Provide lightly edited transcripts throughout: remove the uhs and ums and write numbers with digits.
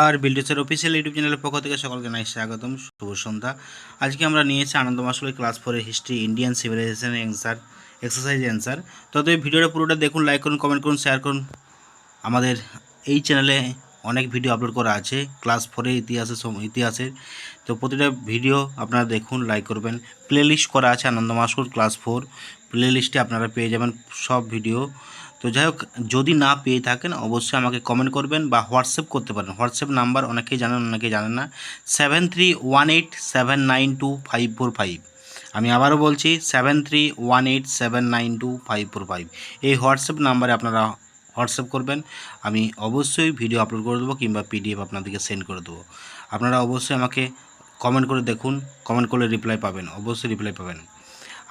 আর বিল্ডুসের official YouTube চ্যানেলের পক্ষ থেকে সকলকে জানাই স্বাগতম, শুভ সন্ধ্যা। আজকে আমরা নিয়েছি আনন্দ মাসুলের class 4 history Indian civilisation answer exercise answer. তো এই ভিডিওটা পুরোটা দেখুন, লাইক করুন, কমেন্ট করুন, শেয়ার করুন। আমাদের এই চ্যানেলে অনেক ভিডিও আপলোড করা আছে ক্লাস 4 ইতিহাসের। তো প্রতিটা ভিডিও আপনারা দেখুন, লাইক করবেন। প্লেলিস্ট করা আছে আনন্দ মাসুল ক্লাস 4 প্লেলিস্টে আপনারা পেয়ে যাবেন সব ভিডিও। তো যাই হোক, যদি না পেয়ে থাকেন অবশ্যই আমাকে কমেন্ট করবেন বা হোয়াটসঅ্যাপ করতে পারেন। হোয়াটসঅ্যাপ নাম্বার অনেকেই জানেন, অনেকেই জানেন না। 7318792545। আমি আবারও বলছি 7318792545। এই হোয়াটসঅ্যাপ নাম্বারে আপনারা হোয়াটসঅ্যাপ করবেন। আমি অবশ্যই ভিডিও আপলোড করে দেবো কিংবা পিডিএফ আপনাদেরকে সেন্ড করে দেবো। আপনারা অবশ্যই আমাকে কমেন্ট করে দেখুন, কমেন্ট করলে রিপ্লাই পাবেন, অবশ্যই রিপ্লাই পাবেন।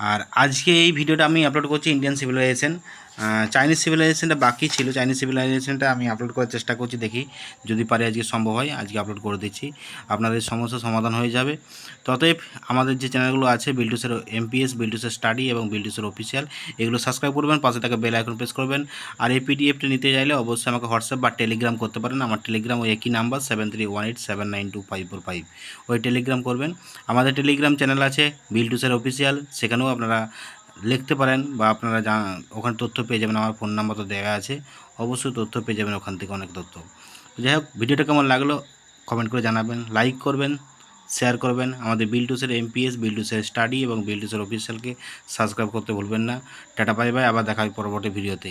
আর আজকে এই ভিডিওটা আমি আপলোড করছি ইন্ডিয়ান সিভিলাইজেশন। চাইনিজ সিভিলাইজেশনটা বাকি ছিল, চাইনিজ সিভিলাইজেশনটা আমি আপলোড করার চেষ্টা করছি, দেখি যদি পারে আজকে সম্ভব হয়, আজকে আপলোড করে দিচ্ছি, আপনাদের সমস্যার সমাধান হয়ে যাবে। ততএব আমাদের যে চ্যানেলগুলো আছে বিল্ডুসের এমপিএস, বিল্ডুসের স্টাডি এবং বিল্ডুসের অফিসিয়াল, এগুলো সাবস্ক্রাইব করবেন, পাশে থাকা বেল আইকন প্রেস করবেন। আর এই পিডিএফটা নিতে চাইলে অবশ্যই আমাকে হোয়াটসঅ্যাপ বা টেলিগ্রাম করতে পারেন। আমার টেলিগ্রাম ওই একই নাম্বার 7318792545, ওই টেলিগ্রাম করবেন। আমাদের টেলিগ্রাম চ্যানেল আছে বিল্ডুসের অফিসিয়াল, সেখানেও আপনারা লিখতে পারেন বা আপনারা ওখানে তথ্য পেয়ে যাবেন। আমার ফোন নাম্বার তো দেওয়া আছে, অবশ্যই তথ্য পেয়ে যাবেন ওখান থেকে, অনেক তথ্য। যাই হোক, ভিডিওটা কেমন লাগলো কমেন্ট করে জানাবেন, লাইক করবেন, শেয়ার করবেন। আমাদের বিল্ডুসের এমপিএস, বিল্ডুসের স্টাডি এবং বিল্ডুসের অফিসিয়ালকে সাবস্ক্রাইব করতে ভুলবেন না। টাটা, বাই বাই, আবার দেখা হবে পরবর্তী ভিডিওতে।